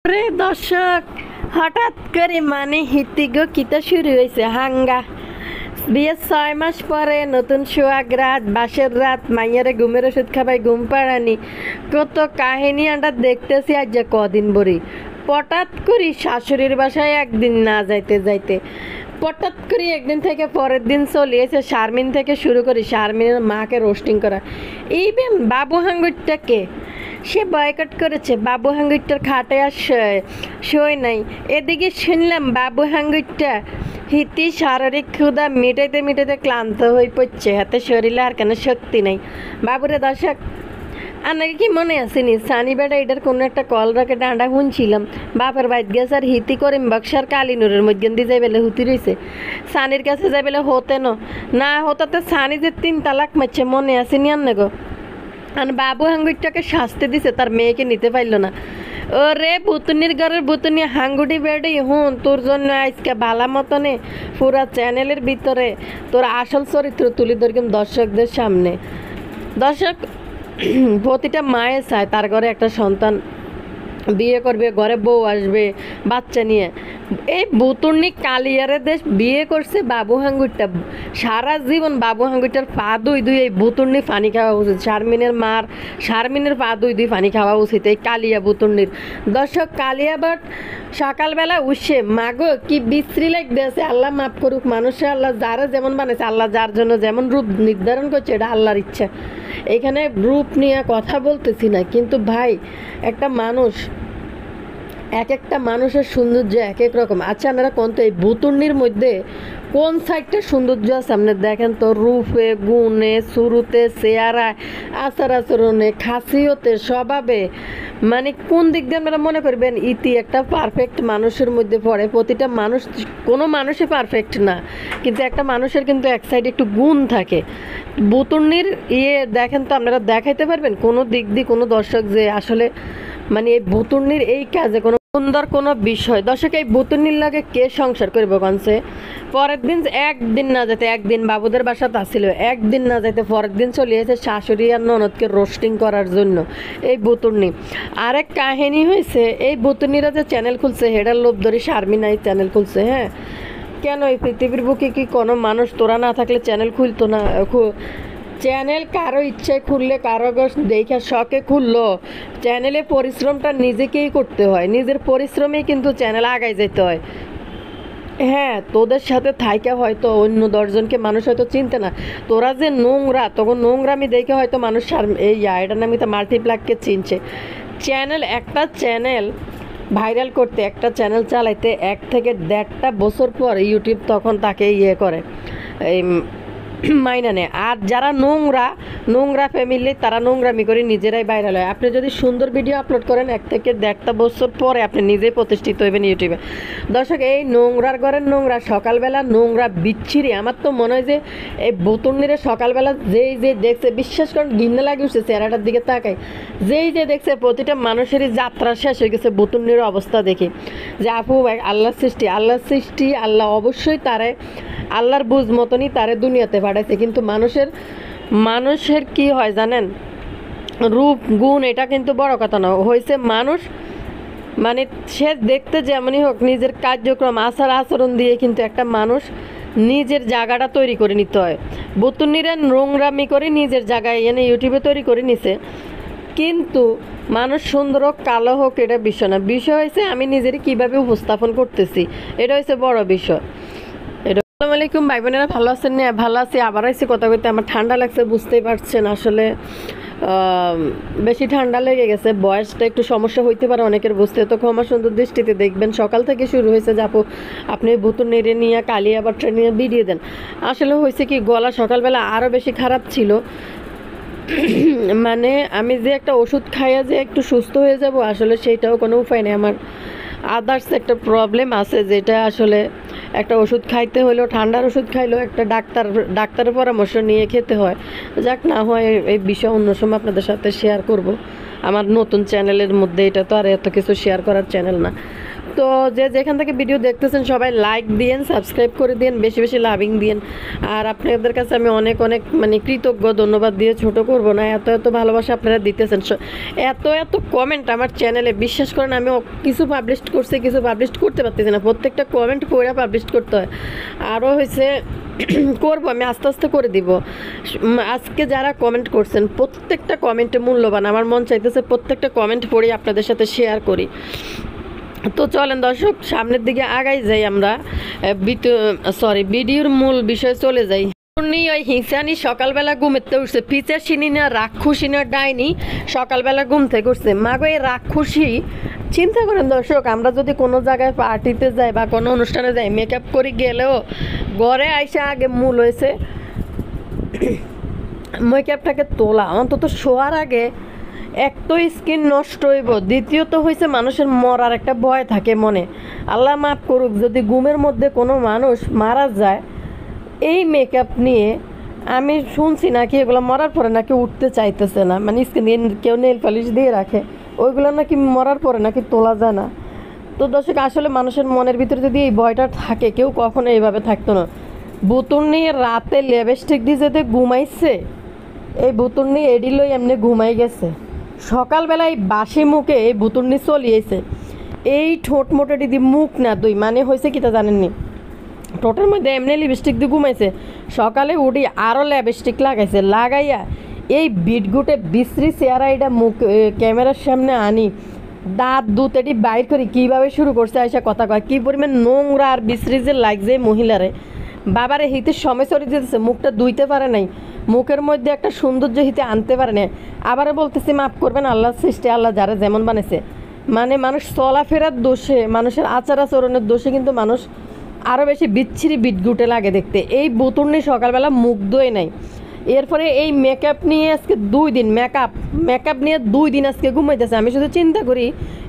প্রিয় দর্শক, হঠাৎ করে হিতিগো কিতা শুরু হয়েছে হাঙ্গা। বিয়ের 6 মাস পরে নতুন সোহাগ রাত, বাসের রাত, মাইয়ারে ঘুমের ওষুধ খাবাই, ঘুম পাড়ানি, কত কাহিনী আমরা দেখতেছি। আজ যে কদিন বরি হঠাৎ করি শাশুড়ির বাসায় একদিন না যাইতে যাইতে হঠাৎ করে একদিন থেকে পরের দিন চলিয়েছে। শারমিন থেকে শুরু করি শারমিনের মাকে রোস্টিং করা। ইভেন বাবু হাঙ্গুরটাকে সে বয়কট করেছে। বাবু হাঙ্গুরটার খাটে আর শোয় নাই। এদিকে শুনলাম বাবু হাঙ্গুরটা হিতি শারীরিক ক্ষুধা মিটাইতে মিটাইতে ক্লান্ত হয়ে পড়ছে, হাতে শরীরে আর কেন শক্তি নাই। বাবুরে দর্শক, আপনাকে কি মনে আসেনি সানি বেটা এটার কোনো একটা কল রাখে ডাঁডা শুনছিলাম বাপের বাইত গেছে আর হিতি করিম বক্সার কালিনুরের মধ্যে দিয়ে যাই বেলে হুতি রয়েছে। সানির কাছে যাই বেলে হতে না হতাতে সানি যে 3 তালাক মারছে, মনে আসেনি আন্না গো। আর বাবু হাঙ্গুরটাকে শাস্তি দিছে, তার মেয়েকে নিতে পারলো না। ওরে বুতুনির ঘরের বুতুনি হাঙ্গুটি বেড়ি হুন, তোর জন্য আজকে বালা মতনে পুরা চ্যানেলের ভিতরে তোর আসল চরিত্র তুলে ধরলাম দর্শকদের সামনে। দর্শক, প্রতিটা মায়ে চায় তার ঘরে একটা সন্তান বিয়ে করবে, ঘরে বউ আসবে বাচ্চা নিয়ে। এই বুতুর্নি কালিয়ারে দেশ বিয়ে করছে বাবু হাঙ্গুরটা। সারা জীবন বাবু হাঙ্গুরটার পা দুই এই বুতুর্নি পানি খাওয়া উচিত। শারমিনের পা দুই পানি খাওয়া উচিত এই কালিয়া বুতুর্নির। দর্শক, কালিয়া বাট সকালবেলা উঠছে মাগো কি বিশ্রী লাগতেছে। আল্লাহ মাফ করুক, মানুষে আল্লাহ যারা যেমন বানাইছে, আল্লাহ যার জন্য যেমন রূপ নির্ধারণ করছে এটা আল্লাহর ইচ্ছা। এখানে রূপ নিয়ে কথা বলতেছি না, কিন্তু ভাই একটা মানুষ, এক একটা মানুষের সৌন্দর্য এক এক রকম। আচ্ছা আপনারা কোন তো এই বুতুর্নির মধ্যে কোন সাইডটা সৌন্দর্য আছে আপনার দেখেন তো? রূপে, গুণে, শুরুতে, চেহারায়, আচার আচরণে, খাসিয়তে, স্বভাবে, মানে কোন দিক দিয়ে আপনারা মনে করবেন ইতি একটা পারফেক্ট মানুষের মধ্যে পড়ে? প্রতিটা মানুষ, কোনো মানুষই পারফেক্ট না, কিন্তু একটা মানুষের কিন্তু এক সাইডে একটু গুণ থাকে। বুতুর্নির দেখেন তো আপনারা দেখাইতে পারবেন কোনো দিক দিয়ে কোনো দর্শক যে আসলে মানে এই বুতুর্নির এই কাজে কোনো সুন্দর কোনো বিষয়? দর্শক, এই বুতুর্নির লাগে কে সংসার করবে কনছে? পরের দিন একদিন না যেতে, একদিন বাবুদের বাসাতে আসছিল, একদিন না যেতে পরের দিন চলে এসেছে শাশুড়ি আর ননদকে রোস্টিং করার জন্য এই বুতুর্নি। আরেক কাহিনী হয়েছে, এই বুতুর্নিরা যে চ্যানেল খুলছে হেডার লোভ ধরে শারমিনাই চ্যানেল খুলছে। হ্যাঁ, কেন এই পৃথিবীর বুকে কি কোনো মানুষ তোরা না থাকলে চ্যানেল খুলতো না? চ্যানেল কারো ইচ্ছায় খুললে, কারো দেখা শখে খুললো। চ্যানেলে পরিশ্রমটা নিজেকেই করতে হয়, নিজের পরিশ্রমেই কিন্তু চ্যানেল আগায় যেতে হয়। হ্যাঁ, তোদের সাথে থাইকা হয়তো অন্য 10 জনকে মানুষ হয়তো চিনতে না, তোরা যে নোংরা, তখন নোংরামি দেখে হয়তো মানুষ এই এটা নামিতে মাল্টিপ্লাককে চিনছে। একটা চ্যানেল ভাইরাল করতে, একটা চ্যানেল চালাইতে 1 থেকে 1.5 বছর পর ইউটিউব তখন তাকে করে এই মাইনা নেয়। আর যারা নোংরা ফ্যামিলি, তারা নোংরামি করে নিজেরাই ভাইরাল হয়। আপনি যদি সুন্দর ভিডিও আপলোড করেন 1 থেকে 1.5 বছর পরে আপনি নিজেই প্রতিষ্ঠিত হবেন ইউটিউবে। দর্শক, এই নোংরার ঘরের নোংরা, সকালবেলা নোংরা বিচ্ছিরি। আমার তো মনে হয় যে এই বুতুর্নিরে সকালবেলা যেই যে দেখছে, বিশ্বাস করেন ঘৃণা লাগে উঠছে চেহারাটার দিকে তাকাই। যেই যে দেখছে প্রতিটা মানুষেরই যাত্রা শেষ হয়ে গেছে বুতুর্নির অবস্থা দেখে, যে আপু আল্লাহর সৃষ্টি, আল্লাহ অবশ্যই তারে আল্লাহর বুঝ মতনই তারে দুনিয়াতে পাঠাইছে। কিন্তু মানুষের কি হয় জানেন, রূপ গুণ এটা কিন্তু বড় কথা না, হয়েছে মানুষ মানে সে দেখতে যেমনই হোক, নিজের কার্যক্রম আচার আচরণ দিয়ে কিন্তু একটা মানুষ নিজের জায়গাটা তৈরি করে নিতে হয়। বুতুর্নিরা নোংরামি করে নিজের জায়গায় এনে ইউটিউবে তৈরি করে নিছে। কিন্তু মানুষ সুন্দর হোক কালো হোক এটা বিষয় না, বিষয় হয়েছে আমি নিজেরই কীভাবে উপস্থাপন করতেছি, এটা হচ্ছে বড় বিষয়। আসসালামু আলাইকুম ভাই বোনেরা, ভালো আছেন? না, ভালো আছি। আবার আইসি কথা কইতে। আমার ঠান্ডা লাগছে, বুঝতেই পারছেন। আসলে বেশি ঠান্ডা লেগে গেছে, বয়সটা একটু সমস্যা হইতে পারে অনেকের, বুঝতে তো ক্ষমা সুন্দর দৃষ্টিতে দেখবেন। সকাল থেকে শুরু হয়েছে যে আপু আপনি বুতুর্নিরে নিয়ে কালিয়া বাট্টা নিয়ে বিড়িয়ে দেন। আসলে হয়েছে কি, গলা সকালবেলা আরও বেশি খারাপ ছিল। মানে আমি যে একটা ওষুধ খাইয়া যে একটু সুস্থ হয়ে যাব, আসলে সেইটাও কোনো উপায় নেই। আমার আদার্স একটা প্রবলেম আছে, যেটা আসলে একটা ওষুধ খাইতে হলেও, ঠান্ডার ওষুধ খাইলেও একটা ডাক্তারের পরামর্শ নিয়ে খেতে হয়। যাক, না হয় এই বিষয় অন্য সময় আপনাদের সাথে শেয়ার করব। আমার নতুন চ্যানেলের মধ্যে এটা তো আর এত কিছু শেয়ার করার চ্যানেল না। তো যেখান থেকে ভিডিও দেখতেছেন সবাই লাইক দিয়েন, সাবস্ক্রাইব করে দিন, বেশি বেশি লাভিং দিন। আর আপনাদের কাছে আমি অনেক অনেক মানে কৃতজ্ঞ, ধন্যবাদ দিয়ে ছোট করব না, এত এত ভালোবাসা আপনারা দিতেছেন, এত এত কমেন্ট আমার চ্যানেলে। বিশ্বাস করেন আমি কিছু পাবলিশ করছি, কিছু পাবলিশ করতে পারতেছি না, প্রত্যেকটা কমেন্ট পড়ে পাবলিশ করতে হয়। আরও হয়েছে করবো, আমি আস্তে আস্তে করে দিব। আজকে যারা কমেন্ট করছেন প্রত্যেকটা কমেন্টে মূল্যবান, আমার মন চাইতেছে প্রত্যেকটা কমেন্ট পড়ে আপনাদের সাথে শেয়ার করি। তো চলেন দর্শক সামনের দিকে আগাই যাই, আমরা ভিডিওর মূল বিষয়ে চলে যাই। ওই হিংসানি সকালবেলা ঘুমেতে উঠছে, পিচাসিনী না রাক্ষসী না ডাইনি সকালবেলা ঘুম থেকে উঠছে। মাগো এই রাক্ষসী, চিন্তা করেন দর্শক, আমরা যদি কোনো জায়গায় পার্টিতে যাই বা কোনো অনুষ্ঠানে যাই, মেকআপ করে গেলেও ঘরে আইসা আগে মূল হয়েছে মেকআপটাকে তোলা, অন্তত শোয়ার আগে। এক তো স্কিন নষ্ট হইব, দ্বিতীয়ত হয়েছে মানুষের মরার একটা ভয় থাকে মনে। আল্লাহ মাফ করুক যদি ঘুমের মধ্যে কোনো মানুষ মারা যায় এই মেকআপ নিয়ে। আমি শুনছি নাকি এগুলো মরার পরে নাকি উঠতে চাইতেছে না, মানে স্কিন কেউ নেল পালিশ দিয়ে রাখে, ওইগুলো নাকি মরার পরে নাকি তোলা যায় না। তো দর্শক আসলে মানুষের মনের ভিতরে যদি এই ভয়টা থাকে, কেউ কখনো এইভাবে থাকতো না। বুতুর নিয়ে রাতে লিপস্টিক দিয়ে যেতে ঘুমাইছে, এই বুতুর নিয়ে এডিলই এমনি ঘুমাই গেছে। সকালবেলায় বাসি মুখে এই বুতুর নিয়ে চলিয়েছে, এই ঠোঁট মোটে দিদি মুখ না দুই, মানে হয়েছে কি তা জানেননি, ঠোঁটের মধ্যে এমনি লিপস্টিক দিয়ে ঘুমাইছে। সকালে উঠি আরও লিপস্টিক লাগাইছে, লাগাইয়া এই বিটগুটে বিশ্রী চেহারা এটা মুখ ক্যামেরার সামনে আনি, দাঁত দুতেটি বাইর করি কীভাবে শুরু করছে আইসা কথা কয়। কী পরিমাণ নোংরা আর বিশ্রী যে লাগছে মহিলারে, বাবারে হিতে সময় চলে যেতেছে, মুখটা ধুইতে পারে নাই, মুখের মধ্যে একটা সৌন্দর্য হিতে আনতে পারে না। আবারও বলতেছি মাফ করবেন, আল্লাহ সৃষ্টি, আল্লাহ যারা যেমন বানাইছে। মানে মানুষ চলাফেরার দোষে, মানুষের আচার আচরণের দোষে কিন্তু মানুষ আরও বেশি বিচ্ছিরি বিটগুটে লাগে দেখতে। এই বোতল নিয়ে সকালবেলা মুখ ধোয় নাই, এরপরে এই মেকআপ নিয়ে আজকে 2 দিন মেকআপ নিয়ে 2 দিন আজকে ঘুমাইতেছে। আমি শুধু চিন্তা করি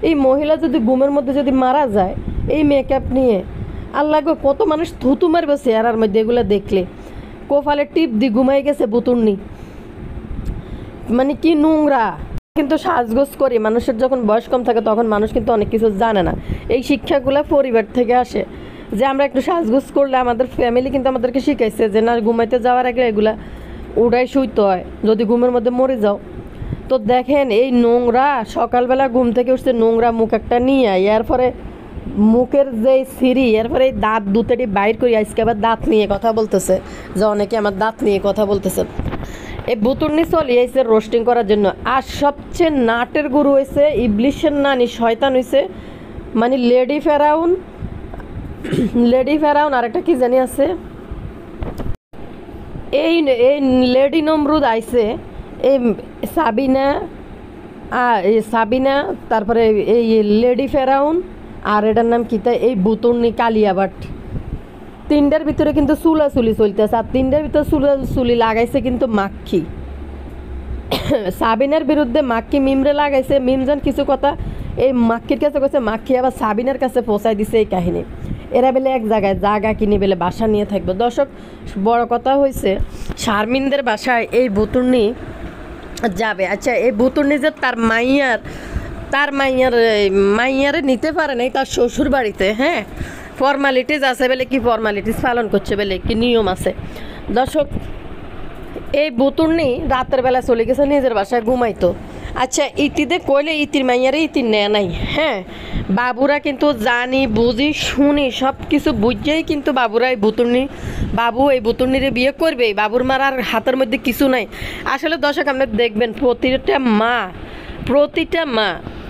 এই মহিলা যদি ঘুমের মধ্যে যদি মারা যায় এই মেকআপ নিয়ে, আল্লাহ গো কত মানুষ থুতু মারবে চেহারার মধ্যে এগুলো দেখলে। কোফালে টিপ দি ঘুমাই গেছে বুতুর্নি, মানে কি নোংরা। কিন্তু সাজগোজ করি, মানুষের যখন বয়স কম থাকে তখন মানুষ কিন্তু অনেক কিছু জানে না। এই শিক্ষাগুলো পরিবার থেকে আসে যে আমরা একটু সাজগোজ করলে, আমাদের ফ্যামিলি কিন্তু আমাদেরকে শিখাইছে যে না ঘুমাইতে যাওয়ার আগে এগুলা উড়াই শুইতে হয়, যদি ঘুমের মধ্যে মরে যাও। তো দেখেন এই নোংরা, সকালবেলা ঘুম থেকে উঠছে নোংরা মুখ একটা নিয়ে, এরপরে মুখের যে সিঁড়ি, এরপরে এই দাঁত দুতেটি বাইর করি, আজকে আবার দাঁত নিয়ে কথা বলতেছে, যে অনেকে আমার দাঁত নিয়ে কথা বলতেছে। এই বুতুর্নি চলিয়েছে রোস্টিং করার জন্য। আর সবচেয়ে নাটের গুরু হয়েছে ইবলিশের নানি, শয়তান হয়েছে, মানে লেডি ফেরাউন আরেকটা কি জানি আছে, এই লেডি নমরুদ আইছে, এই সাবিনা, তারপরে এই লেডি ফেরাউন, আর এটার নাম কি তাই এই বুতুর্নি কালিয়াবাট। 3টার ভিতরে কিন্তু চুলাচুলি চলতেছে, আর 3টার ভিতরে চুলাচুলি লাগাইছে কিন্তু মাক্ষী। সাবিনার বিরুদ্ধে মাক্ষী মিমরে লাগাইছে, মিমজান কিছু কথা এই মাক্ষীর কাছে কইছে, মাক্ষী আবার সাবিনার কাছে পৌঁছাই দিছে এই কাহিনী। এরা বেলে এক জায়গায় জায়গা কিনে বেলে বাসা নিয়ে থাকবে। দর্শক বড় কথা হয়েছে শারমিনদের বাসায় এই বুতুর্নি যাবে। আচ্ছা এই বুতুর্নি যে তার মাইয়ারে নিতে পারে নাই তার শ্বশুর বাড়িতে, হ্যাঁ ফর্মালিটিস আছে বলে, কি ফর্মালিটিস পালন করছে বলে, কি নিয়ম আছে। দর্শক এই বুতুর্নি রাতের বেলা চলে গেছে নিজের বাসায় ঘুমাইতো। আচ্ছা ইতিতে কইলে ইতির মাইয়ারে ইতির নেয় নাই, হ্যাঁ বাবুরা কিন্তু জানি বুঝি শুনি সব কিছু বুঝেই কিন্তু বাবুরা এই বুতুর্নিরে বিয়ে করবে। বাবুর মারার হাতের মধ্যে কিছু নাই। আসলে দর্শক আপনি দেখবেন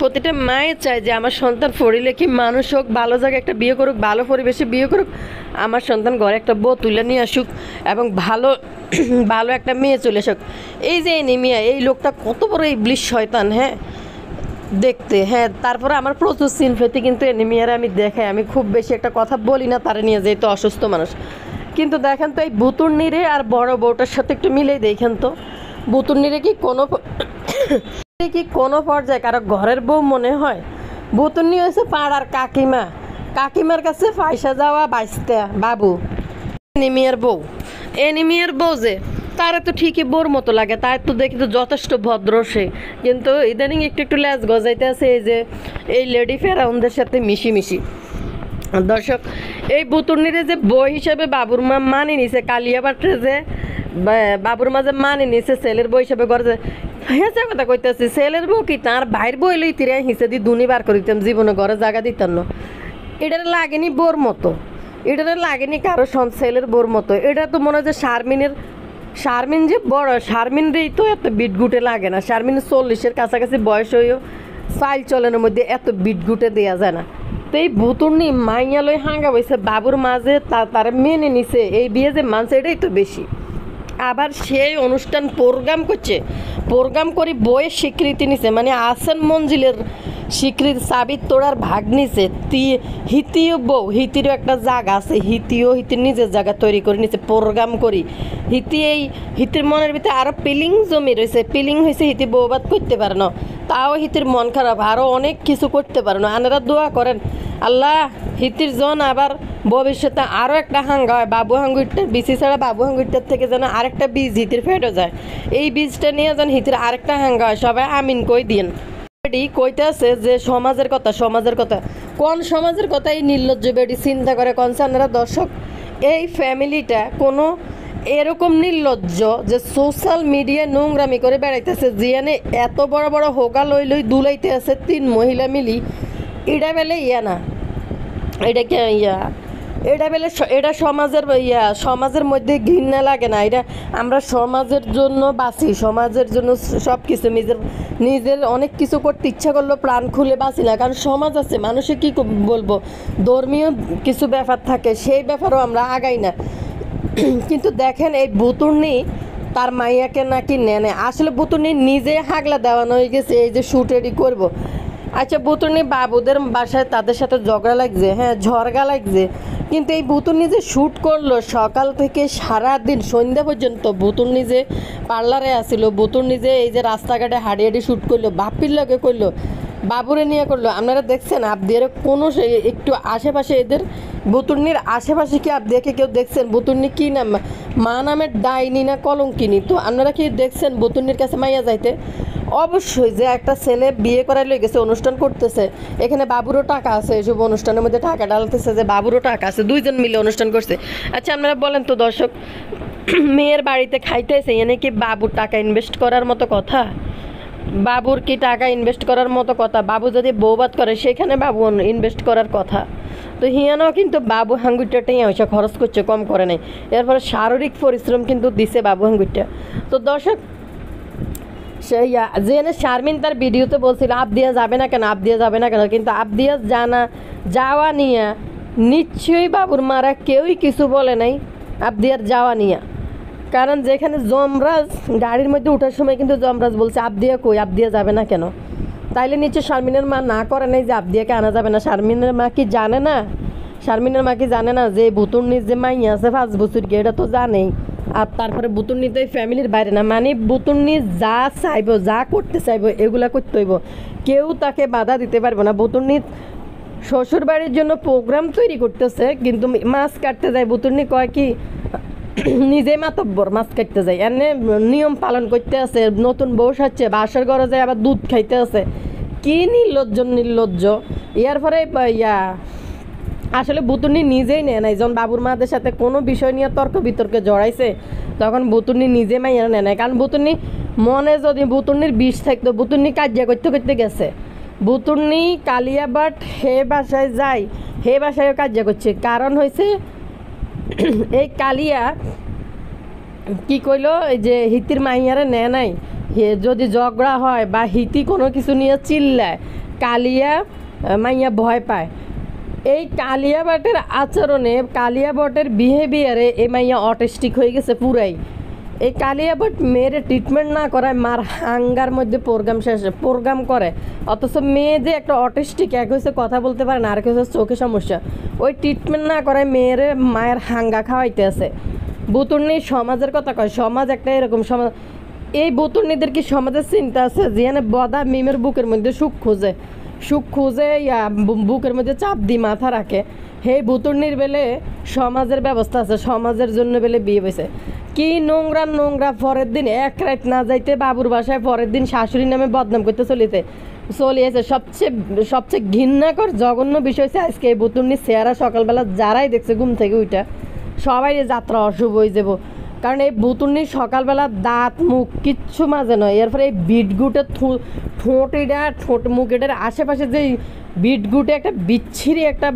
প্রতিটা মায়ে চায় যে আমার সন্তান পড়ে লেখি মানুষ হোক, ভালো জায়গায় একটা বিয়ে করুক, ভালো পরিবেশে বিয়ে করুক, আমার সন্তান ঘরে একটা বউ তুলে নিয়ে আসুক এবং ভালো একটা মেয়ে চলে আসুক। এই যে এনিমিয়া, এই লোকটা কত বড় ইবলিশ শয়তান, হ্যাঁ দেখতে, হ্যাঁ তারপরে আমার প্রচুর সিনফেতি কিন্তু এনিমিয়ারে আমি দেখাই, আমি খুব বেশি একটা কথা বলি না তারা নিয়ে, যেহেতু অসুস্থ মানুষ। কিন্তু দেখেন তো এই বুতুর্নিরে আর বড় বউটার সাথে একটু মিলেই দেখেন তো, বুতুর্নিরে কি কোনো পর্যায়ে কারো ঘরের বউ মনে হয়? বুতুর্নি হয়েছে পাড়ার কাকিমার কাছে পয়সা যাওয়া বাইসতে বাবু। এনিমিয়ার বউ যে তারা তো ঠিকই বোর মতো লাগে, তার তো দেখি তো যথেষ্ট ভদ্র সে, কিন্তু ইদানিং একটু ল্যাজ গজাইতে আছে। এই যে এই লেডি ফেরাউনদের সাথে মিশি। দর্শক, এই বুতুর্নিরে যে বই হিসেবে বাবুর মা মানি নিছে, কালিয়াবাটে যে বাবুর মা যে মানি নিছে ছেলের বই হিসেবে করে, হেসে কথা কইতেছি, ছেলের বউ কি তার ভাইয়ের বই লই তিরে হিসে দিয়ে দুনি বার করে দিতাম, জীবনে ঘরে জায়গা দিতাম না। এটার লাগেনি বোর মতো, এটার লাগেনি কারো ছেলের বোর মতো। এটা তো মনে হয় যে শারমিন যে বড়, শারমিনরেই তো এত বিটগুটে লাগে না। শারমিন 40-এর কাছাকাছি বয়স হয়েও চাল চলনের মধ্যে এত বিটগুটে দেওয়া যায় না। তো এই বুতুর্নি মাইয়া লই হাঙ্গা বইছে, বাবুর মাঝে তার মেনে নিছে, এই বিয়ে যে মানছে এটাই তো বেশি। আবার সেই অনুষ্ঠান প্রোগ্রাম করছে, প্রোগ্রাম করে বইয়ের স্বীকৃতি নিছে, মানে আহসান মঞ্জিলের স্বীকৃতি, সাবিত তোড়ার ভাগ নিছে। হিতিও বউ, হিতিরও একটা জায়গা আছে, হিতির নিজের জায়গা তৈরি করে নিছে প্রোগ্রাম করি। হিতির মনের ভিতরে আরও পিলিং জমি রয়েছে, পিলিং হয়েছে, হিতি বউবাদ করতে পারে না, তাও হিতির মন খারাপ, আরও অনেক কিছু করতে পারে না। আনারা দোয়া করেন আল্লাহ হিতির জন আবার ভবিষ্যতে আরও একটা হাঙ্গা হয়, বাবু হাঙ্গুরটার বিচি ছাড়া বাবু হাঙ্গুরটার থেকে যেন আরেকটা বীজ হিতির ফেটে যায়, এই বীজটা নিয়ে যেন হিতির আরেকটা হাঙ্গা হয়। সবাই আমিন কই দিন। কইতে আছে যে সমাজের কথা, কোন সমাজের কথা এই নির্লজ্জ বেডি চিন্তা করে কনসার্নরা? দর্শক, এই ফ্যামিলিটা কোনো এরকম নির্লজ্জ যে সোশ্যাল মিডিয়ায় নোংরামি করে বেড়াইতেছে, জিয়ানে এত বড় বড় হোগা লই দুলাইতে আছে 3 মহিলা মিলি। এটা বেলে না, এটা বেলে এটা সমাজের মধ্যে ঘৃণা লাগে না। এটা আমরা সমাজের জন্য বাঁচি, সমাজের জন্য সব কিছু নিজের অনেক কিছু করতে ইচ্ছা করলেও প্রাণ খুলে বাঁচি না, কারণ সমাজ আছে। মানুষে কি বলবো, ধর্মীয় কিছু ব্যাপার থাকে, সেই ব্যাপারও আমরা আগাই না। কিন্তু দেখেন এই বুতুর্নি তার মাইয়াকে নাকি নেনে, আসলে বুতুর্নি নিজে হাগলা দেওয়ানো হয়ে গেছে এই যে শুট রেডি করবো। আচ্ছা, বুতুর্নি বাবুদের বাসায় তাদের সাথে ঝগড়া লাগছে, হ্যাঁ ঝরগা লাগছে, কিন্তু এই বুতুর্নি যে শ্যুট করলো সকাল থেকে সারাদিন সন্ধ্যা পর্যন্ত, বুতুর্নি যে পার্লারে আসিল, বুতুর্নি যে এই যে রাস্তাঘাটে হাঁড়ি শ্যুট করলো, বাপির লগে করলো, বাবুরে নিয়ে করলো। আপনারা দেখছেন আবদিয়ার কোনো একটু আশেপাশে, এদের বুতুর্নির আশেপাশে কি দেখে কেউ দেখছেন বুতুর্নি কি নাম, মা নামের ডাইনি না কলঙ্কিনী? তো আপনারা কি দেখছেন বুতুর্নির কাছে মাইয়া যাইতে? অবশ্যই যে একটা ছেলে বিয়ে করাই লই গেছে, অনুষ্ঠান করতেছে, এখানে বাবুরও টাকা আছে, এসব অনুষ্ঠানের মধ্যে টাকা ডালতেছে, যে বাবুরও টাকা আছে, দুইজন মিলে অনুষ্ঠান করছে। আচ্ছা আপনারা বলেন তো দর্শক, মেয়ের বাড়িতে খাইতেছে, এনে কি বাবুর টাকা ইনভেস্ট করার মতো কথা? বাবুর কি টাকা ইনভেস্ট করার মতো কথা? বাবু যদি বউবাদ করে সেখানে বাবু ইনভেস্ট করার কথা। তো হিয়ানও কিন্তু বাবু হাঙ্গুরটাই হয়েছে, খরচ করছে, কম করে নাই। এরপরে শারীরিক পরিশ্রম কিন্তু দিছে বাবু হাঙ্গুরটা। তো দর্শক, সেই জেনে শারমিন তার ভিডিওতে বলছিল আবদিয়া যাবে না কেন, কিন্তু আবদিয়া যাওয়া নিয়ে নিশ্চয়ই বাবুর মারা কেউই কিছু বলে নাই আবদিয়ার যাওয়া নিয়ে। কারণ যেখানে যমরাজ গাড়ির মধ্যে ওঠার সময় কিন্তু যমরাজ বলছে আবদিয়া কই, আবদিয়া যাবে না কেন? তাইলে নিশ্চয় শারমিনের মা না করে নাই যে আবদিয়াকে আনা যাবে না। শারমিনের মা কি জানে না যে বুতুর্নির যে মাইয়া আছে 5 বছর গিয়ে, এটা তো জানেই। আর তারপরে বুতুর্নি তো এই ফ্যামিলির বাইরে না, মানে বুতুর্নি যা চাইব, যা করতে চাইব এগুলা করতে হইব, কেউ তাকে বাধা দিতে পারবে না। বুতুর্নি শ্বশুর বাড়ির জন্য প্রোগ্রাম তৈরি করতেছে, কিন্তু মাছ কাটতে যায়, বুতুর্নি কয় কি নিজেই মাতব্বর, মাছ কাটতে যায়, এনে নিয়ম পালন করতে আছে, নতুন বউ সাজছে, বাসার ঘরে যায় আবার দুধ খাইতে আছে। কি নির্লজ্জ। ইয়ার পরে আসলে বুতুর্নি নিজেই নেয় নাই, যখন বাবুর মাদের সাথে কোনো বিষয় নিয়ে তর্ক বিতর্কে জড়াইছে তখন বুতুর্নি নিজে মাইয়া নেয় নাই। কারণ বুতুর্নি মনে যদি বুতুর্নির বিষ থাকতো, বুতুর্নি কাজিয়া করতে গেছে। বুতুর্নি কালিয়াবাট হে বাসায় যায়, হে বাসায়ও কাজিয়া করছে। কারণ হয়েছে এই কালিয়া কি কইলো, এই যে হিতির মাইয়ারে নেয় নাই, যদি ঝগড়া হয় বা হিতি কোনো কিছু নিয়ে চিল্লায়, কালিয়া মাইয়া ভয় পায়। এই কালিয়াবাটের আচরণে, কালিয়াবাটের বিহেভিয়ারে এই মাইয়া অটিস্টিক হয়ে গেছে পুরাই। এই কালিয়াবাট মেয়েরে ট্রিটমেন্ট না করায় মার হাঙ্গার মধ্যে প্রোগ্রাম করে, অথচ মেয়ে যে একটা অটিস্টিক, এক হয়েছে কথা বলতে পারে না, আর হচ্ছে চোখে সমস্যা, ওই ট্রিটমেন্ট না করায় মেয়েরে মায়ের হাঙ্গা খাওয়াইতে আছে। বুতুর্নি সমাজের কথা কয়, সমাজ একটা এরকম সমাজ। এই বুতুর্নিদের কি সমাজের চিন্তা আছে? যেখানে বদা মিমের বুকের মধ্যে সুখ খুঁজে বুকের মধ্যে চাপ দিয়ে মাথা রাখে, হে বুতুর্নির বেলে সমাজের ব্যবস্থা আছে, সমাজের জন্য বেলে বিয়ে হয়েছে। কি নোংরা পরের দিন এক রাত না যাইতে বাবুর বাসায়, পরের দিন শাশুড়ির নামে বদনাম করতে চলিতে। চলিয়েছে। সবচেয়ে সবচেয়ে ঘৃণাকর জঘন্য বিষয় হচ্ছে আজকে এই বুতুর্নির চেহারা সকালবেলা যারাই দেখছে ঘুম থেকে ওইটা সবাই যাত্রা অশুভ হয়ে যাব। কারণ এই বুতুর্নির সকালবেলা দাঁত মুখ কিচ্ছু মাঝে নয়। এরপরে এই বিটগুটের ঠোঁট মুখ এটার আশেপাশে যে বিটগুটে একটা বিচ্ছিরি একটা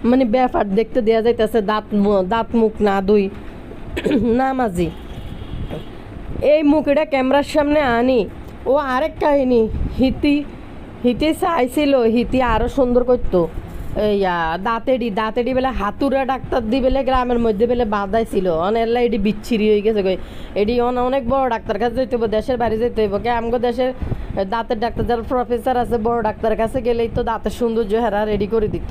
মানে ব্যাপার দেখতে দেওয়া যাইতেছে। দাঁত মুখ না দুই না মাঝি এই মুখ এটা ক্যামেরার সামনে আনি। ও আরেক কাহিনী, হিতি চাইছিল হিতি আরও সুন্দর করতো। ইয়া দাঁতেডি বেলে হাতুরা ডাক্তার দি বেলে গ্রামের মধ্যে বেলে বাঁধাইছিল অনেকলা এটি বিচ্ছিরি হয়ে গেছে কই। এটি অনেক বড় ডাক্তার কাছে যেতে হইব, দেশের বাড়ি যেতে হইব। কে আমগো দেশের দাঁতের ডাক্তার যারা প্রফেসর আছে বড় ডাক্তারের কাছে গেলেই তো দাঁতের সৌন্দর্য হেরা রেডি করে দিত,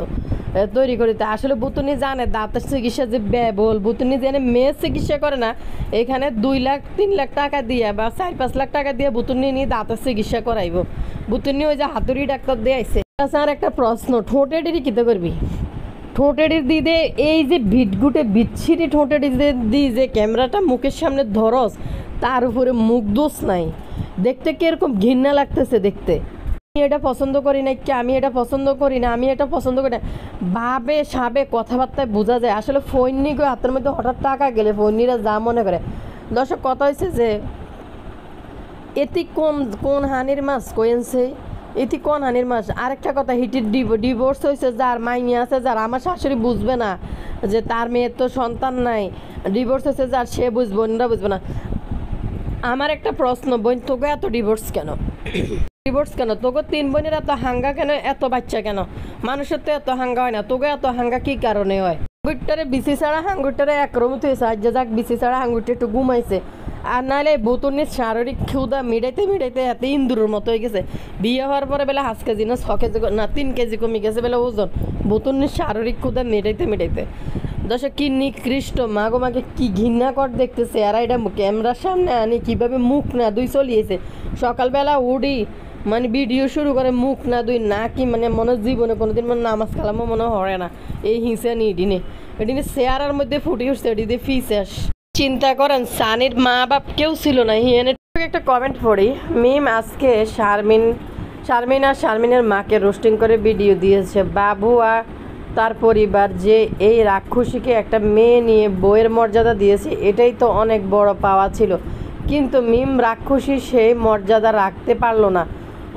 তৈরি করে দিত। আসলে বুতুনি জানে দাঁতের চিকিৎসা যে ব্যয়বহুল। বুতুনি জানে মেয়ে চিকিৎসা করে না, এখানে 2 লাখ 3 লাখ টাকা দিয়ে বা 4-5 লাখ টাকা দিয়ে বুতুনি নিয়ে দাঁতের চিকিৎসা করাইব। বুতুনি ওই যে হাতুড়ি ডাক্তার দিয়ে আইছে। আর একটা প্রশ্ন, ঠোঁটেডি কিতে করবি? ঠোঁটেডি দিদে এই যে বিটগুটে বিচ্ছিরি ঠোঁটেডি দি যে ক্যামেরাটা মুখের সামনে ধরস, তার উপরে মুখ দোষ নাই। দেখতে কিরকম ঘৃণা লাগতেছে দেখতে। আমি এটা পছন্দ করি না, কি আমি এটা পছন্দ করি না, আমি এটা পছন্দ করি না, ভাবে সাবে কথাবার্তায় বোঝা যায়। আসলে ফৈনি গো হাতের মধ্যে হঠাৎ টাকা গেলে ফৈনিরা যা মনে করে। দর্শক কথা হয়েছে যে এটি কোন হানির মাছ কয়েনছে, এটি কোন হানির মাছ। আরেকটা কথা, হিটির ডিভোর্স হয়েছে যার মাইনি আছে যার, আমার শাশুড়ি বুঝবে না যে তার মেয়ের তো সন্তান নাই, ডিভোর্স হয়েছে যার সে বুঝবো, বোনরা বুঝবে না। আমার একটা প্রশ্ন, বোন তোকে এত ডিভোর্স কেন? তোকে 3 বোনের এত হাঙ্গা কেন, এত বাচ্চা কেন? মানুষের তো এত হাঙ্গা হয় না, তোকে এত হাঙ্গা কি কারণে হয়? হাঙ্গুরটারে বিসি ছাড়া হাঙ্গুরটারে একরমত হয়েছে, আজ যাক বিসি ছাড়া হাঙ্গুরটা একটু ঘুমাইছে। আর নাহলে বুতুর্নির শারীরিক ক্ষুদা মিটাইতে এত ইন্দুরের মতো হয়ে গেছে। বিয়ে হওয়ার পরে বেলা 5 কেজি না 6 কেজি না 3 কেজি কমে গেছে বেলা ওজন। বুতুর্নির শারীরিক ক্ষুদা মিটাইতে দর্শক কি নিকৃষ্ট মাগো মাকে কি ঘৃণাকর দেখতেছে। আর এটা ক্যামেরার সামনে আনি কিভাবে মুখ না দুই চলিয়েছে। সকালবেলা উড়ি মানে ভিডিও শুরু করে মুখ না দুই না কি মানে মনে জীবনে কোনোদিন মানে নামাজ কালামও মনে হয় না। এই হিংসা নি এডিনে চেয়ারের মধ্যে ফুটে উঠছে এটি ফিসেস। চিন্তা করেন সানির মা বাপ কেউ ছিল না। হিয়ানে একটা কমেন্ট পড়ি, মিম আজকে শারমিনের মাকে রোস্টিং করে ভিডিও দিয়েছে। বাবু আর তার পরিবার যে এই রাক্ষসীকে একটা মেয়ে নিয়ে বইয়ের মর্যাদা দিয়েছে, এটাই তো অনেক বড় পাওয়া ছিল। কিন্তু মিম রাক্ষসী সেই মর্যাদা রাখতে পারলো না।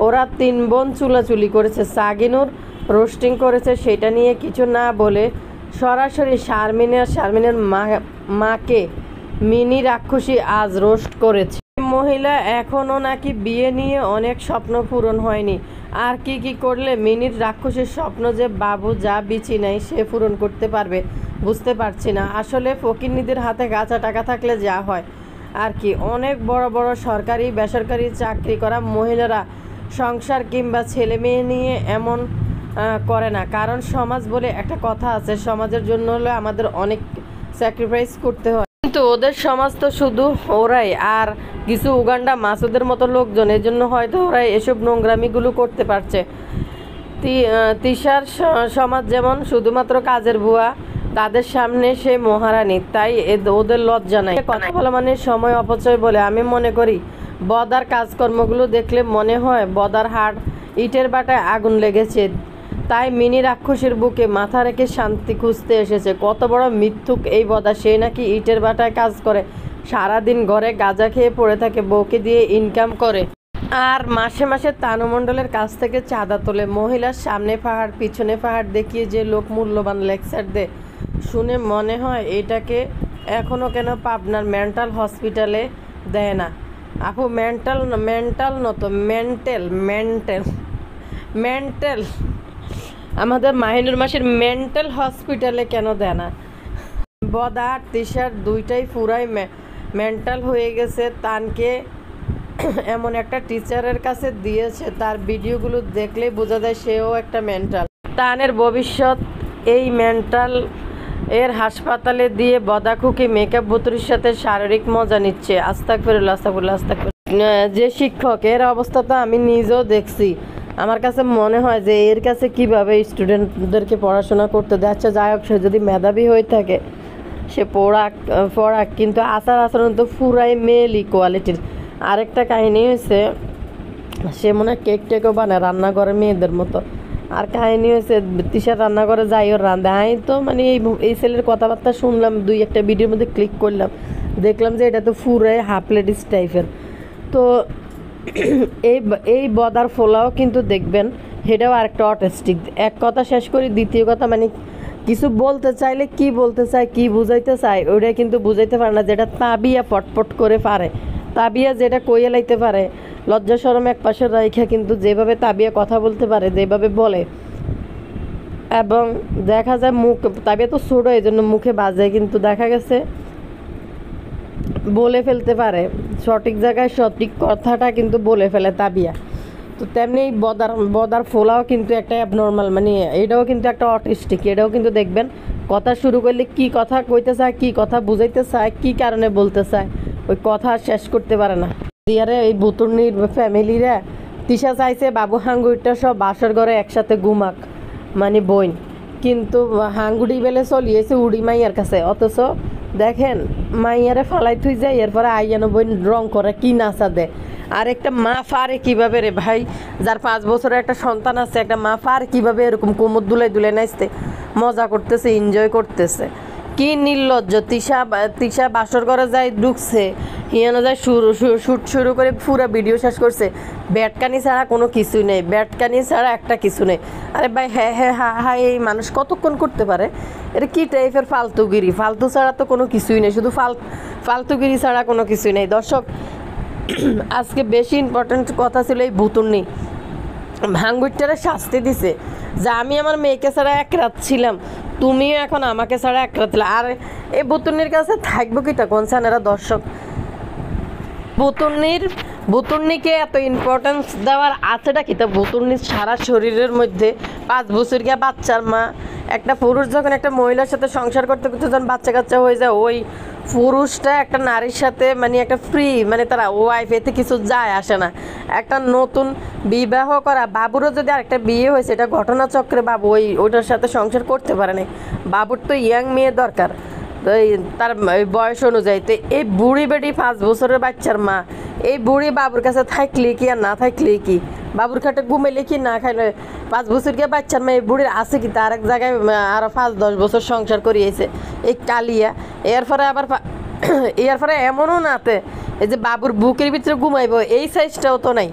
ওরা 3 বোন চুলাচুলি করেছে, সাগিনুর রোস্টিং করেছে, সেটা নিয়ে কিছু না বলে সরাসরি শারমিনের মাকে মিনি রাক্ষসী আজ রোস্ট করেছে। মহিলা এখনও নাকি বিয়ে নিয়ে অনেক স্বপ্ন পূরণ হয়নি। আর কি করলে মিনির রাক্ষসীর স্বপ্ন যে বাবু যা বিচি নাই সে পূরণ করতে পারবে বুঝতে পারছি না। আসলে ফকিন্নিদের হাতে কাঁচা টাকা থাকলে যা হয় আর কি। অনেক বড় সরকারি বেসরকারি চাকরি করা মহিলারা সংসার কিংবা ছেলে মেয়ে নিয়ে এমন করে না। কারণ সমাজ বলে একটা কথা আছে, সমাজের জন্য হলে আমাদের অনেক স্যাক্রিফাইস করতে হয়। কিন্তু ওদের সমাজ তো শুধু ওরাই আর কিছু উগান্ডা মাসুদের মতো লোকজন, এর জন্য হয়তো ওরা এসব নোংরামিগুলো করতে পারছে। তিশার সমাজ যেমন শুধুমাত্র কাজের বুয়া, তাদের সামনে সে মহারানী, তাই ওদের লজ্জা নাই। কথা বলা মানে সময় অপচয় বলে আমি মনে করি। বদার কাজকর্মগুলো দেখলে মনে হয় বদার হাড় ইটের বাটায় আগুন লেগেছে, তাই মিনি রাক্ষসীর বুকে মাথা রেখে শান্তি খুঁজতে এসেছে। কত বড় মিথ্যুক এই বদা, সে নাকি ইটের বাটায় কাজ করে, সারাদিন ঘরে গাঁজা খেয়ে পড়ে থাকে, বউকে দিয়ে ইনকাম করে আর মাসে মাসে তানুমণ্ডলের কাছ থেকে চাঁদা তোলে। মহিলার সামনে পাহাড় পিছনে পাহাড় দেখিয়ে যে লোক মূল্যবান লেকচার দেয়, শুনে মনে হয় এটাকে এখনও কেন পাবনার মেন্টাল হসপিটালে দেয় না। আপু মেন্টাল নত মেন্টাল আমাদের মাহিনুর মাসের মেন্টাল হসপিটালে কেন দেয় না? বদা আর তিশার দুইটাই পুরাই মেন্টাল হয়ে গেছে। তানকে এমন একটা টিচারের কাছে দিয়েছে, তার ভিডিওগুলো দেখলেই বোঝা যায় সেও একটা মেন্টাল। তানের ভবিষ্যৎ এই মেন্টাল এর হাসপাতালে দিয়ে বদাখুকি মেকআপ বুতুরির সাথে শারীরিক মজা নিচ্ছে। আস্তাগফিরুল্লাহ। যে শিক্ষক, এর অবস্থা তো আমি নিজেও দেখছি। আমার কাছে মনে হয় যে এর কাছে কিভাবে স্টুডেন্টদেরকে পড়াশোনা করতে দেয়। আচ্ছা যাই হোক, সে যদি মেধাবী হয়ে থাকে সে পড়াক, কিন্তু আচার আচরণ তো পুরাই মেল ইকোয়ালিটির। আরেকটা কাহিনী হয়েছে, সে মনে হয় কেক টেকও বানায় রান্নাঘরে মেয়েদের মতো। আর কাহিনী হয়েছে তিশার রান্নাঘরে যাই ওর রান্ধে। আমি তো মানে এই ছেলের কথাবার্তা শুনলাম, দুই একটা ভিডিওর মধ্যে ক্লিক করলাম, দেখলাম যে এটা তো ফুরাই হাফ লেডিস টাইপের। তো এই এই বদার ফোলাও কিন্তু দেখবেন সেটাও আরেকটা অটিস্টিক। এক কথা শেষ করি, দ্বিতীয় কথা মানে কিছু বলতে চাইলে কি বলতে চায়, কি বুঝাইতে চায় ওইটা কিন্তু বুঝাইতে পারে না। যেটা তাবিয়া পটপট করে পারে, তাবিয়া যেটা কইয়ে লাইতে পারে, লজ্জা শরম এক পাশে রাইখা কিন্তু যেভাবে তাবিয়া কথা বলতে পারে, যেভাবে বলে, এবং দেখা যায় মুখ, তাবিয়া তো ছোটো এই জন্য মুখে বাজে, কিন্তু দেখা গেছে বলে ফেলতে পারে সঠিক জায়গায় সঠিক কথাটা কিন্তু বলে ফেলে তাবিয়া। তো তেমনি বদার ফোলাও কিন্তু একটা অ্যাবনর্মাল, মানে এটাও কিন্তু একটা অটিস্টিক। এটাও কিন্তু দেখবেন কথা শুরু করলে কি কথা কইতে চায়, কি কথা বুঝাইতে চায়, কি কারণে বলতে চায়, ওই কথা শেষ করতে পারে না। দিয়ারে এই বুতুর্নির ফ্যামিলিরা তিশা চাইছে বাবু হাঙ্গুইটা সব বাসর ঘরে একসাথে ঘুমাক, মানে বইন, কিন্তু হাঙ্গুড়ি বেলে চলিয়েছে উড়ি মাইয়ার কাছে। অথচ দেখেন মাইয়ারে ফালাই থুই যায়, এরপরে আইয়ানো বইন রং করে কি নাচা দেয়। আর একটা মা ফারে কীভাবে রে ভাই, যার 5 বছরের একটা সন্তান আছে, একটা মা ফার কীভাবে এরকম কোমর দুলাই দুলাই নাচতে মজা করতেছে, এনজয় করতেছে। কি নির্লজ্জ। তিশা বাসর ঘরে যায় ঢুকছে, হিয়ানো যায় শ্যুট শুরু করে পুরো ভিডিও শেষ করছে। ব্যাটকানি ছাড়া কোনো কিছুই নেই, ব্যাটকানি ছাড়া একটা কিছু নেই। আরে ভাই হ্যাঁ হ্যাঁ হা হা, এই মানুষ কতক্ষণ করতে পারে? এটা কী টাইপের ফালতুগিরি? ফালতু ছাড়া তো কোনো কিছুই নেই, শুধু ফালতুগিরি ছাড়া কোনো কিছুই নেই। দর্শক, আজকে বেশি ইম্পর্ট্যান্ট কথা ছিল এই ভুতুন্নি ভাঙ্গুরটারে শাস্তি দিছে যে আমি আমার মেয়েকে ছাড়া এক রাত ছিলাম, তুমিও এখন আমাকে ছাড়া এক রাত ছিলে। আর এই বুতুন্নির কাছে থাকবো কি তখন সানেরা? দর্শক, বুতুন্নিকে এত ইম্পর্টেন্স দেওয়ার আছেটা কি? তা বুতুন্নির সারা শরীরের মধ্যে 5 বছর গিয়া বাচ্চার মা। একটা পুরুষ যখন একটা মহিলার সাথে সংসার করতে করতে যখন বাচ্চা কাচ্চা হয়ে যায়, ওই পুরুষটা একটা নারীর সাথে মানে একটা ফ্রি, মানে তারা ওয়াইফ, এতে কিছু যায় আসে না। একটা নতুন বিবাহ করা বাবুরও যদি আরেকটা বিয়ে হয়েছে, এটা ঘটনাচক্রে বাবু ওইটার সাথে সংসার করতে পারে না। বাবুর তো ইয়াং মেয়ে দরকার তার বয়স অনুযায়ী। তো এই বুড়ি বেটি 5 বছরের বাচ্চার মা, এই বুড়ি বাবুর কাছে থাকলে কি আর না থাকলে কি? বাবুর খাটে ঘুমাইলে কি না খাইলে? 5 বছর গিয়ে বাচ্চার মা এই বুড়ির আছে কি? তার এক জায়গায় আরও 5-10 বছর সংসার করিয়েছে এই কালিয়া। এরপরে এমনও নাতে এই যে বাবুর বুকের ভিতরে ঘুমাইবো, এই সাইজটাও তো নাই।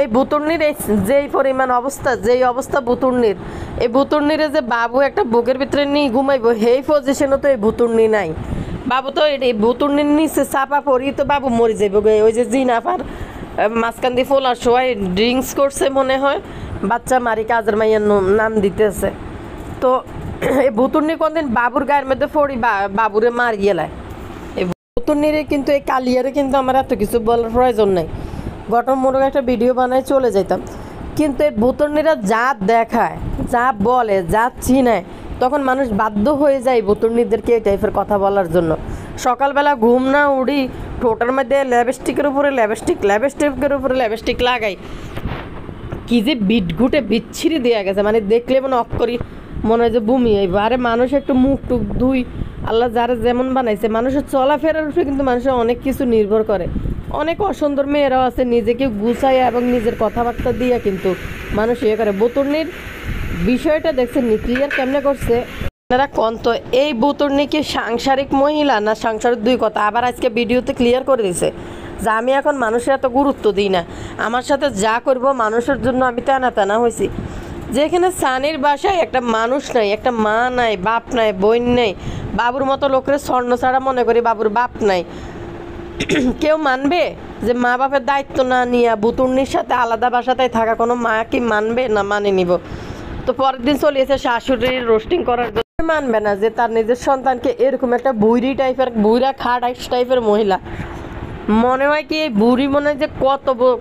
এই বুতুর্নির যেই পরিমাণ অবস্থা, যেই অবস্থা বুতুর্নির, এই বুতুর্নিরে যে বাবু একটা বুকের ভিতরে নিয়ে ঘুমাইবো, সেই পজিশনও তো এই বুতুর্নি নাই। বাবু তো এই বুতুর্নির নিচে চাপা পড়ি তো বাবু মরে যাইব। ওই যে জিনাফার মাঝখান দিয়ে ফোলার সময় ড্রিঙ্কস করছে মনে হয়, বাচ্চা মারি কাজের মাইয়ার নাম দিতেছে। তো এই বুতুর্নি কোনদিন বাবুর গায়ের মধ্যে পড়ি বাবুরে মারি গেলায়। এই বুতুর্নিরে কিন্তু এই কালিয়ারে কিন্তু আমার এত কিছু বলার প্রয়োজন নাই, গঠনমূলক একটা ভিডিও বানায় চলে যেতাম। কিন্তু এই বুতুর্নিরা যা দেখায়, যা বলে, যা চিনায়, তখন মানুষ বাধ্য হয়ে যায় বুতুর্নিদেরকে এই টাইপের কথা বলার জন্য। সকালবেলা ঘুম না উড়ি ঠোঁটের মধ্যে ল্যাপস্টিকের উপরে ল্যাপস্টিকের উপরে ল্যাপস্টিক লাগাই, কি যে বিটগুটে বিচ্ছিরি দেওয়া গেছে, মানে দেখলে মনে অক্ষরি মনে হয় যে বমি হইব। আরে মানুষ একটু মুখ টুক ধুই, আল্লাহ যারা যেমন বানাইছে, মানুষের চলাফেরার উপরে কিন্তু মানুষের অনেক কিছু নির্ভর করে। অনেক অসুন্দর মেয়েরাও আছে নিজেকে গুছায় এবং নিজের কথাবার্তা দিয়ে কিন্তু মানুষ ইয়ে করে। বুতুর্নির বিষয়টা দেখছেন নি ক্লিয়ার কেমনে করছে আপনারা কোন? তো এই বুতুর্নি কি সাংসারিক মহিলা না সাংসারিক দুই কথা? আবার আজকে ভিডিওতে ক্লিয়ার করে দিছে যে আমি এখন মানুষের এত গুরুত্ব দিই না, আমার সাথে যা করব মানুষের জন্য আমি টানা হয়েছি। যেখানে সানির বাসায় একটা মানুষ নাই, একটা মা নাই, বাপ নাই, বোন নাই, বাবুর মতো লোকের স্বর্ণ ছাড়া মনে করি বাবুর বাপ নাই। কেউ মানবে যে মা বাপের দায়িত্ব না নিয়ে বুতুর্নির সাথে আলাদা বাসাতেই থাকা কোনো মা কি মানবে? না মানে নিব। তো পরের দিন চলে এসে শাশুড়ির রোস্টিং করার জন্য মানবে না যে তার নিজের সন্তানকে এরকম একটা বুড়া খাট টাইপের মহিলা। মনে হয় কি এই বুড়ি মনে হয় যে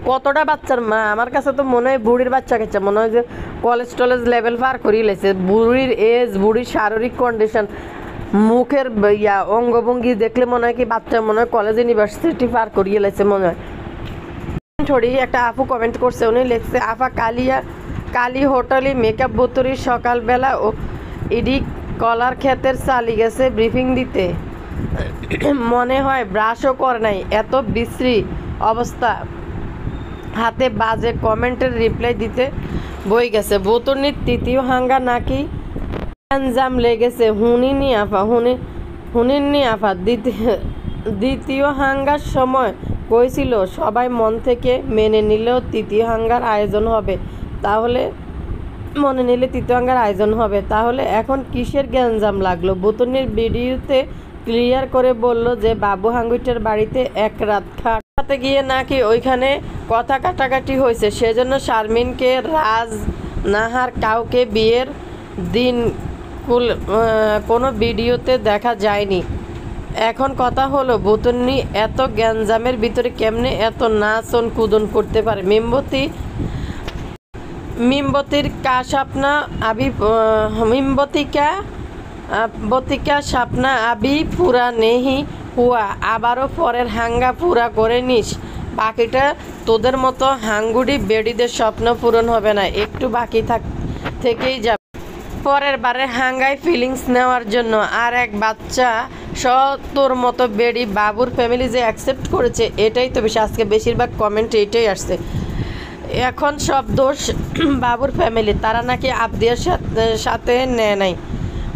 কতটা বাচ্চার মা। আমার কাছে তো মনে হয় বুড়ির বাচ্চা কাচ্চা মনে হয় যে কলেজ লেভেল পার করিয়ে লেছে। বুড়ির এজ, বুড়ির শারীরিক কন্ডিশন, মুখের অঙ্গভঙ্গি দেখলে মনে হয় কি বাচ্চা মনে হয় কলেজ ইউনিভার্সিটি পার করিয়ে লেছে মনে হয়। থোড়ি একটা আপু কমেন্ট করছে, উনি লিখছে আফা কালি হোটেলে মেকআপ বুতুরি সকালবেলা ও ইডি কলার ক্ষেতের চালি গেছে ব্রিফিং দিতে, মনে হয় ব্রাশও করে নাই, এত বিশ্রী অবস্থা। হাতে বাজে কমেন্টের রিপ্লাই দিতে বই গেছে। বতুর্নির তৃতীয় হাঙ্গা নাকি গ্যাঞ্জাম লেগেছে। হুনিনি আফা দ্বিতীয় হাঙ্গার সময় কইছিল সবাই মন থেকে মেনে নিলেও তৃতীয় হাঙ্গার আয়োজন হবে, তাহলে মনে নিলে তৃতীয় হাঙ্গার আয়োজন হবে, তাহলে এখন কিসের গ্যাঞ্জাম লাগলো? বতুর্নির ভিডিওতে ক্লিয়ার করে বলল যে বাবু হাঙ্গুইটার বাড়িতে এক রাত খাটাতে গিয়ে নাকি ওইখানে কথা কাটাকাটি হয়েছে, সেজন্য শারমিনকে, রাজ, নাহার কাউকে বিয়ের দিন কোনো ভিডিওতে দেখা যায়নি। এখন কথা হলো বতুর্নি এত গ্যাঞ্জামের ভিতরে কেমনে এত নাচন কুদন করতে পারে? মিমবতির কা স্বপ্না আবি বতিকা স্বপ্না আবি পুরা নেহি হুয়া। আবারও পরের হাঙ্গা পুরা করে নিস, বাকিটা তোদের মতো হাঙ্গুড়ি বেডিদের স্বপ্ন পূরণ হবে না, একটু বাকি থেকেই যাবে। পরের বারে হাঙ্গায় ফিলিংস নেওয়ার জন্য আর এক বাচ্চা তোর মতো বেডি বাবুর ফ্যামিলি যে অ্যাকসেপ্ট করেছে, এটাই তো বেশি। আজকে বেশিরভাগ কমেন্ট এটাই আসছে, এখন সব দোষ বাবুর ফ্যামিলি, তারা নাকি আবদিয়ার সাথে নেয় নাই।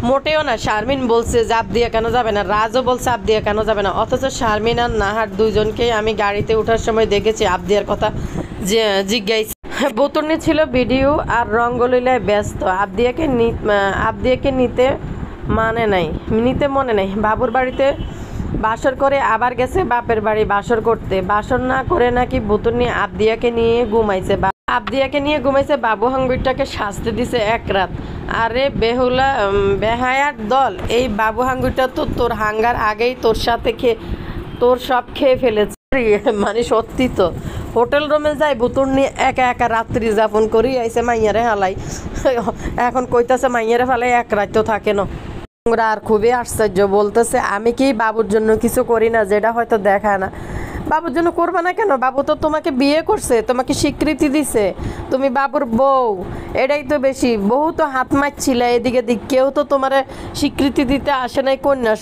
মোটেও না। শারমিন বলছে যে আবদিয়া কেন যাবে না, রাজও বলছে আবদিয়া কেন যাবে না, অথচ শারমিন আর নাহার দুজনকেই আমি গাড়িতে ওঠার সময় দেখেছি আবদিয়ার কথা জিজ্ঞাসা। বতুর্নি ছিল ভিডিও আর রঙ্গলীলায় ব্যস্ত, আবদিয়াকে নিতে মনে নাই। বাবুর বাড়িতে বাসর করে আবার গেছে বাপের বাড়ি বাসর করতে। বাসর না করে নাকি বতুর্নি আবদিয়াকে নিয়ে ঘুমাইছে। বাবু হাঙ্গুইটাকে শাস্তি দিছে এক রাত। আরে বেহায়ার দল, এই বাবু হাঙ্গুইটা তো তোর হাঙ্গার আগেই তোর সব খেয়ে ফেলেছে। মানে সত্যি তো, হোটেল রুমে যাই বতুর্নি একা একা রাত্রি যাপন করি আইসে মাইয়ারে হালাই, এখন কইতাছে মাইয়ারে ফালাই এক রাত তো থাকে না। আর খুবই আশ্চর্য, বলতেছে আমি কি বাবুর জন্য কিছু করি না যেটা হয়তো দেখায় না। বাবুর জন্য করবে না কেন? বাবু তো তোমাকে বিয়ে করছে, তোমাকে স্বীকৃতি দিছে, তুমি বাবুর বউ, এটাই তো বেশি। বহু তো হাত মারছিল এদিকে দিক, কেউ তো তোমার স্বীকৃতি দিতে আসে নাই। কন্যা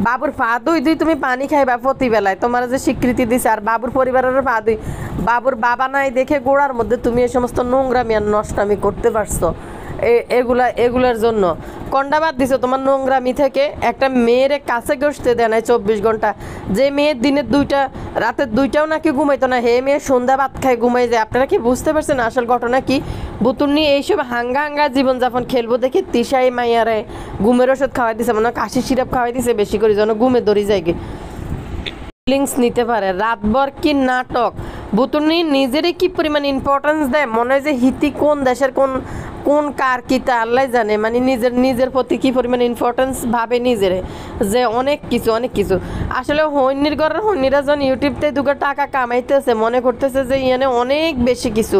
বাবুর পা দুই তুমি পানি খাইবা প্রতিবেলায়, তোমার যে স্বীকৃতি দিছে, আর বাবুর পরিবারের পা দুই। বাবুর বাবা নাই দেখে গোড়ার মধ্যে তুমি এই সমস্ত নোংরামি আর নষ্টামি করতে পারছো। এগুলার জন্য কন্ডাবাদ দিছো তোমার নোংরামি থেকে। একটা মেয়ের কাছে বসতে দেয় নাই 24 ঘন্টা, যে মেয়ের দিনের 2টা রাতের 2টাও নাকি ঘুমাইতো না, হে মেয়ে সন্ধ্যা ভাত খায় ঘুমাই যায়। আপনারা কি বুঝতে পারছেন আসল ঘটনা কি? বতুর্নি এইসব হাঙ্গা জীবনযাপন খেলবো দেখে তিশাই মাইয়ারে ঘুমের ওষুধ খাওয়াই দিছে, মানে কাশি সিরাপ খাওয়াই দিছে বেশি করে, যেন ঘুমে দড়ি যায় ফিলিংস নিতে পারে। রাতভর কি নাটক! বতুর্নি নিজেরই কি পরিমাণ ইম্পর্টেন্স দেয়, মনে হয় যে হিতি কোন দেশের কোন কার কি তা আল্লাহ জানে। মানে নিজের প্রতি কি পরিমাণ ইম্পর্টেন্স ভাবে নিজের, যে অনেক কিছু। আসলে হন্যির ঘরের হন্যিরা যখন ইউটিউবতে 2 টাকা কামাইতেছে, মনে করতেছে যে ইয়ানে অনেক বেশি কিছু।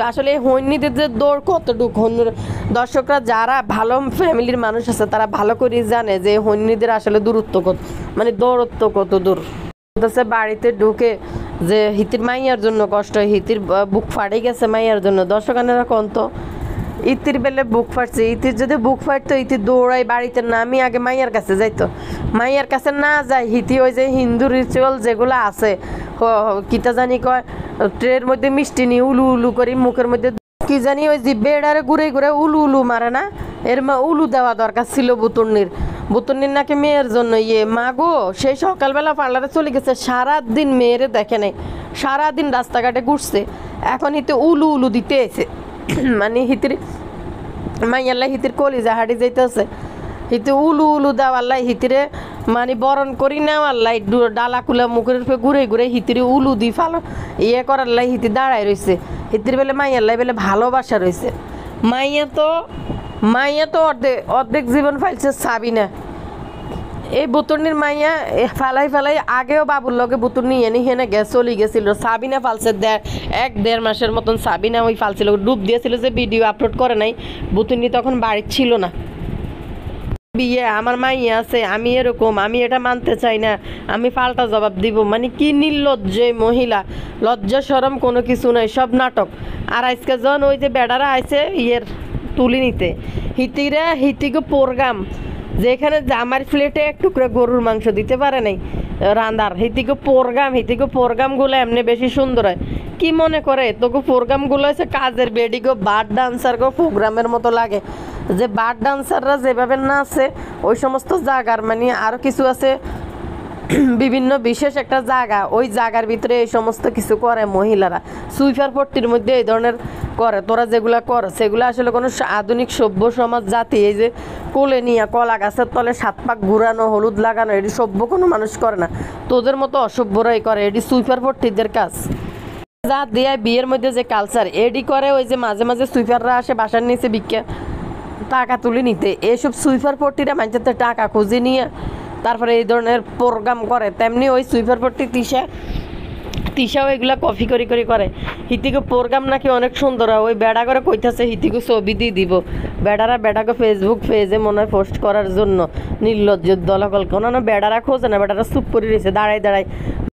আসলে এই হন্যিদের যে দৌড় কতটুকু, হন্যির দর্শকরা যারা ভালো ফ্যামিলির মানুষ আছে তারা ভালো করে জানে যে হন্যিদের আসলে দূরত্ব কত, মানে দূরত্ব কত দূর। বাড়িতে ঢুকে যে হিতির মাইয়ার জন্য কষ্ট, হিতির বুক ফাটে গেছে মাইয়ার জন্য। দর্শকানেরা কন্ত ইতির বেলে বুক ফাটছে, ইতির যদি বুক ফাটতো ইতি দৌড়াই বাড়িতে নামি আগে মাইয়ার কাছে যাইতো। মাইয়ার কাছে না যায় হিতি ওই যে হিন্দু রিচুয়াল যেগুলো আছে, কিতা জানি কয় ট্রের মধ্যে মিষ্টি নিয়ে উলু করি মুখের মধ্যে কি জানি ওই যে বেড়ারে ঘুরে উলু মারে না, এর উলু দেওয়া দরকার ছিল বুতুর্নির নাকি মেয়ের জন্য। মা গো, সেই সকালবেলা পার্লারে চলে গেছে, সারাদিন মেয়েরে দেখে নাই, সারাদিন রাস্তাঘাটে ঘুরছে, এখন হিতে উলু দিতে এসে মানে হিতির মাইয়াল্লা হিতির কলিজা হাঁটি যাইতেছে, হিতে উলু দেওয়াল্লাই হিতিরে মানে বরণ করি নেওয়াল্লাই ডালা কুলা মুখের ঘুরে হিতিরে উলু দি ফালো করার লাই হিতি দাঁড়ায় রয়েছে। হিতির বেলে মাইয়াল্লাই বেলে ভালোবাসা রয়েছে। মাইয়া তো অর্ধেক জীবন ফাইলছে সাবিনা। এই বুতুর্নির মাইয়া ফেলাই আগেও বাবুর লগে বুতুর্নি হেনে চলে গেছিল। সাবিনা ফালছে 1-1.5 মাসের মতন সাবিনা ওই ফালছিল, ডুব দিয়েছিল যে ভিডিও আপলোড করে নাই। বুতুর্নি তখন বাড়ি ছিল না। বিয়ে আমার মাইয়া আছে, আমি এরকম, আমি এটা মানতে চাই না, আমি পাল্টা জবাব দিব। মানে কি নির্লজ্জ মহিলা, লজ্জা শরম কোনো কিছু নাই, সব নাটক। আর আজকে যখন ওই যে বেড়ারা আইছে তুলি নিতে, হিতিকে প্রোগ্রাম যেখানে আমার প্লেটে এক টুকরা গরুর মাংস দিতে পারে নাই রান্দার, হিতিকে প্রোগ্রামগুলো এমনি বেশি সুন্দর হয়। কি মনে করে তোকে প্রোগ্রামগুলো হচ্ছে কাজের বেডি গো বার ডান্সার গো প্রোগ্রামের মতো লাগে যে বার ডান্সাররা যেভাবে নাচে ওই সমস্ত জায়গার মানে আরও কিছু আছে বিভিন্ন বিশেষ একটা জায়গা ওই জায়গার ভিতরে এই সমস্ত কিছু করে মহিলারা সুইপার পট্টির মধ্যে এই ধরনের করে তোরা যেগুলা কর সেগুলো আসলে কোনো আধুনিক সভ্য সমাজ জাতি এই যে কোলে নিয়ে কলা গাছের তলে 7 পাক ঘুরানো হলুদ লাগানো এটি সভ্য কোনো মানুষ করে না তোদের মতো অসভ্যরাই করে এটি সুইপার পট্টিদের কাজ যা দেয় বিয়ের মধ্যে যে কালচার এডি করে ওই যে মাঝে মাঝে সুইপাররা আসে বাসার নিচে ভিক্ষা টাকা তুলে নিতে এইসব সুইপার পট্টিরা মানুষের টাকা খুঁজে নিয়ে তারপরে এই ধরনের প্রোগ্রাম করে তেমনি ওই সুইপার পট্টি তিশাও এগুলা কপি করে হিতিকে প্রোগ্রাম নাকি অনেক সুন্দর হয় ওই বেড়া করে কইতাছে হিতিকে ছবি দিয়ে দিব বেড়াকে ফেসবুক পেজে মনে হয় পোস্ট করার জন্য নির্লজ্জ দলাকল কোনো না বেড়ারা খোঁজে না বেড়ারা চুপ করে রয়েছে দাঁড়ায়